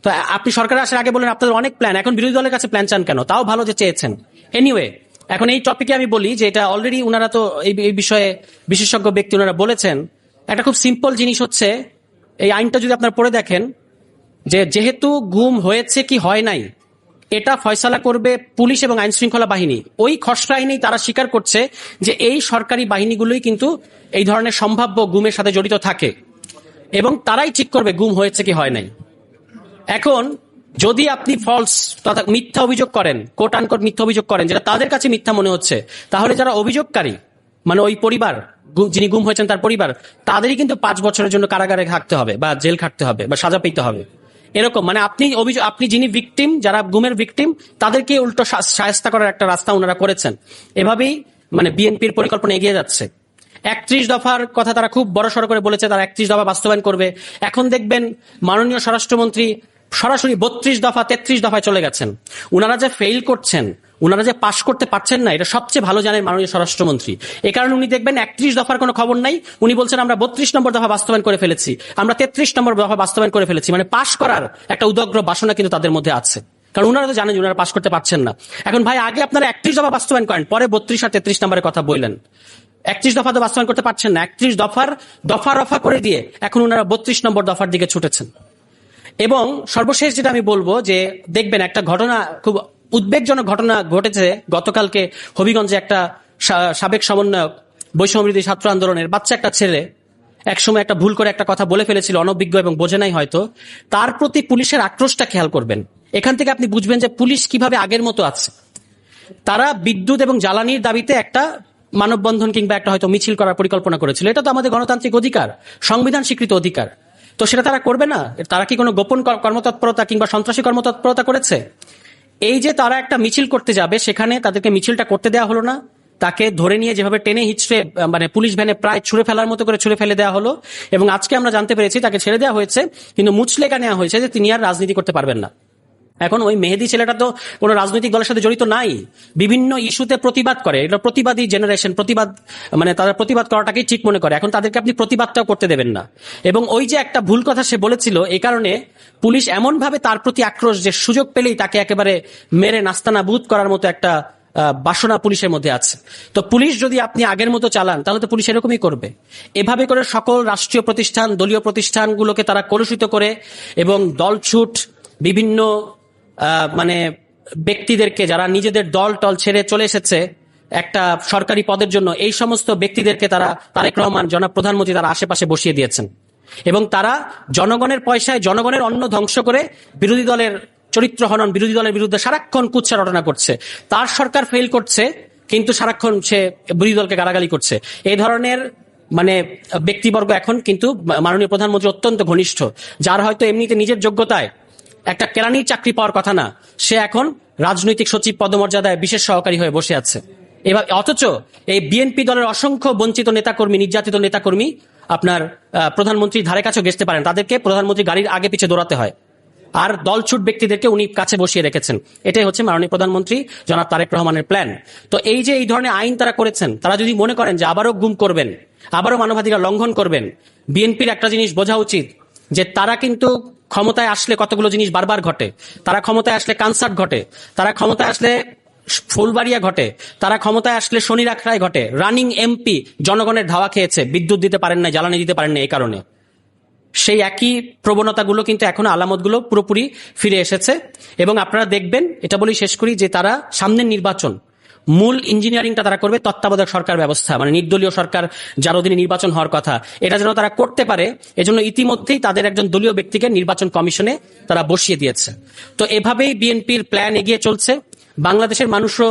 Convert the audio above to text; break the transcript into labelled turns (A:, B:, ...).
A: তো আপনি সরকারে আসার আগে বলেন আপনাদের অনেক প্ল্যান, এখন বিরোধী দলের কাছে প্ল্যান চান কেন? তাও ভালো যে চেয়েছেন। এনিওয়ে, এখন এই টপিকে আমি বলি যে এটা অলরেডি উনারা তো এই বিষয়ে বিশেষজ্ঞ ব্যক্তি ওনারা বলেছেন। একটা খুব সিম্পল জিনিস হচ্ছে, এই আইনটা যদি আপনারা পড়ে দেখেন, যে যেহেতু গুম হয়েছে কি হয় নাই এটা ফয়সালা করবে পুলিশ এবং আইন শৃঙ্খলা বাহিনী। ওই খসড়া আইনেই তারা স্বীকার করছে যে এই সরকারি বাহিনীগুলোই কিন্তু এই ধরনের সম্ভাব্য গুমের সাথে জড়িত থাকে এবং তারাই ঠিক করবে গুম হয়েছে কি হয় নাই। এখন যদি আপনি ফলস তথা মিথ্যা অভিযোগ করেন, কোট আনকোট মিথ্যা অভিযোগ করেন, যেটা তাদের কাছে মিথ্যা মনে হচ্ছে, তাহলে যারা অভিযোগকারী মানে ওই পরিবার, যিনি গুম হয়েছেন তার পরিবার, তাদেরই কিন্তু 5 বছরের জন্য কারাগারে থাকতে হবে বা জেল খাটতে হবে বা সাজা পেতে হবে। এরকম মানে আপনি যিনি ভিকটিম, যারা গুমের ভিকটিম, তাদেরকে উল্টো শায়েস্তা করার একটা রাস্তা ওনারা করেছেন। এভাবেই মানে বিএনপির পরিকল্পনা এগিয়ে যাচ্ছে। 31 দফার কথা তারা খুব বড়সড় করে বলেছে, তারা 31 দফা বাস্তবায়ন করবে। এখন দেখবেন মাননীয় স্বরাষ্ট্রমন্ত্রী সরাসরি 32 দফা 33 দফায় চলে গেছেন। উনারা যে ফেইল করছেন, উনারা যে পাশ করতে পারছেন না, এটা সবচেয়ে ভালো জানেন মাননীয় স্বরাষ্ট্রমন্ত্রী। এই কারণে উনি দেখবেন 31 দফার কোনো খবর নাই, উনি বলছেন আমরা 32 নম্বর দফা বাস্তবায়ন করে ফেলেছি, আমরা 33 নম্বর দফা বাস্তবায়ন করে ফেলেছি। মানে পাশ করার একটা উদগ্র বাসনা কিন্তু তাদের মধ্যে আছে, কারণ উনারা তো জানেন উনারা পাশ করতে পারছেন না। এখন ভাই আগে আপনারা 31 দফা বাস্তবায়ন করেন, পরে 32 আর 33 নম্বরের কথা বললেন। 31 দফা তো বাস্তবায়ন করতে পারছেন না, 31 দফার দফা রফা করে দিয়ে এখন উনারা 32 নম্বর দফার দিকে ছুটেছেন। এবং সর্বশেষ যেটা আমি বলবো, যে দেখবেন একটা ঘটনা, খুব উদ্বেগজনক ঘটনা ঘটেছে গতকালকে হবিগঞ্জে। একটা সাবেক সমন্বয়ক বৈষম্যবিরোধী ছাত্র আন্দোলনের বাচ্চা একটা ছেলে একসময় একটা ভুল করে একটা কথা বলে ফেলেছিল, অনভিজ্ঞ এবং বোঝে নাই হয়তো। তার প্রতি পুলিশের আক্রোশটা খেয়াল করবেন। এখান থেকে আপনি বুঝবেন যে পুলিশ কিভাবে আগের মতো আছে। তারা বিদ্যুৎ এবং জ্বালানির দাবিতে একটা মানববন্ধন কিংবা একটা হয়তো মিছিল করার পরিকল্পনা করেছিল। এটা তো আমাদের গণতান্ত্রিক অধিকার, সংবিধান স্বীকৃত অধিকার। তো সেটা তারা করবে না? তারা কি কোনো গোপন কর্মতৎপরতা কিংবা সন্ত্রাসী কর্মতৎপরতা করেছে? এই যে তারা একটা মিছিল করতে যাবে, সেখানে তাদেরকে মিছিলটা করতে দেওয়া হলো না, তাকে ধরে নিয়ে যেভাবে টেনে হিচড়ে মানে পুলিশ ভ্যানে প্রায় ছুঁড়ে ফেলার মতো করে ছুঁড়ে ফেলে দেওয়া হলো। এবং আজকে আমরা জানতে পেরেছি তাকে ছেড়ে দেওয়া হয়েছে, কিন্তু মুচলেকা নেওয়া হয়েছে যে তিনি আর রাজনীতি করতে পারবেন না। এখন ওই মেহেদী ছেলেটা তো কোনো রাজনৈতিক দলের সাথে জড়িত নাই, বিভিন্ন ইস্যুতে প্রতিবাদ করে। এটা প্রতিবাদী জেনারেশন, প্রতিবাদ মানে তারা প্রতিবাদ করাটাকেই ঠিক মনে করে। এখন তাদেরকে আপনি প্রতিবাদটাও করতে দেবেন না। এবং ওই যে একটা ভুল কথা সে বলেছিল, এই কারণে পুলিশ এমন ভাবে তার প্রতি আক্রোশ যে সুযোগ পেলেই তাকে একেবারে মেরে নাস্তানাবুদ করার মতো একটা বাসনা পুলিশের মধ্যে আছে। তো পুলিশ যদি আপনি আগের মতো চালান, তাহলে তো পুলিশ এরকমই করবে। এভাবে করে সকল রাষ্ট্রীয় প্রতিষ্ঠান, দলীয় প্রতিষ্ঠানগুলোকে তারা কলুষিত করে এবং দলছুট বিভিন্ন মানে ব্যক্তিদেরকে, যারা নিজেদের দল টল ছেড়ে চলে এসেছে একটা সরকারি পদের জন্য, এই সমস্ত ব্যক্তিদেরকে তারা তারেক রহমান জনাব প্রধানমন্ত্রী তারা আশেপাশে বসিয়ে দিয়েছেন। এবং তারা জনগণের পয়সায় জনগণের অন্ন ধ্বংস করে বিরোধী দলের চরিত্র হনন, বিরোধী দলের বিরুদ্ধে সারাক্ষণ কুৎসা রটনা করছে। তার সরকার ফেল করছে, কিন্তু সারাক্ষণ সে বিরোধী দলকে গালাগালি করছে। এই ধরনের মানে ব্যক্তিবর্গ এখন কিন্তু মাননীয় প্রধানমন্ত্রী অত্যন্ত ঘনিষ্ঠ, যার হয়তো এমনিতে নিজের যোগ্যতায় একটা কেরানির চাকরি পাওয়ার কথা না, সে এখন রাজনৈতিক সচিব পদমর্যাদায় বিশেষ সহকারী হয়ে বসে আছে। এবার অথচ এই বিএনপি দলের অসংখ্য বঞ্চিত নেতাকর্মী, নির্যাতিত নেতাকর্মী আপনার প্রধানমন্ত্রীর ধারে কাছেও ঘেঁষতে পারেন, তাদেরকে প্রধানমন্ত্রী গাড়ির আগে পিছে দৌড়াতে হয়। আর দলছুট ব্যক্তিদেরকে উনি কাছে বসিয়ে রেখেছেন। এটাই হচ্ছে মাননীয় প্রধানমন্ত্রী জনাব তারেক রহমানের প্ল্যান। তো এই যে এই ধরনের আইন তারা করেছেন, তারা যদি মনে করেন যে আবারও গুম করবেন, আবারও মানবাধিকার লঙ্ঘন করবেন, বিএনপির একটা জিনিস বোঝা উচিত যে তারা কিন্তু ক্ষমতায় আসলে কতগুলো জিনিস বারবার ঘটে। তারা ক্ষমতায় আসলে কনসার্ট ঘটে, তারা ক্ষমতায় আসলে ফুলবাড়িয়া ঘটে, তারা ক্ষমতায় আসলে শনি রাখরায় ঘটে। রানিং এমপি জনগণের ধাওয়া খেয়েছে, বিদ্যুৎ দিতে পারেন না, জ্বালানি দিতে পারেন না। এই কারণে সেই একই প্রবণতাগুলো কিন্তু এখনো আলামতগুলো পুরোপুরি ফিরে এসেছে। এবং আপনারা দেখবেন, এটা বলেই শেষ করি, যে তারা সামনের নির্বাচন মূল ইঞ্জিনিয়ারিংটা তারা করবে তত্ত্বাবধায়ক সরকার ব্যবস্থা, মানে নির্দলীয় সরকার যার অধীনে নির্বাচন হওয়ার কথা, এটা যেন তারা করতে পারে। এজন্য ইতিমধ্যেই তাদের একজন দলীয় ব্যক্তিকে নির্বাচন কমিশনে তারা বসিয়ে দিয়েছে। তো এভাবেই বিএনপির প্ল্যান এগিয়ে চলছে। বাংলাদেশের মানুষও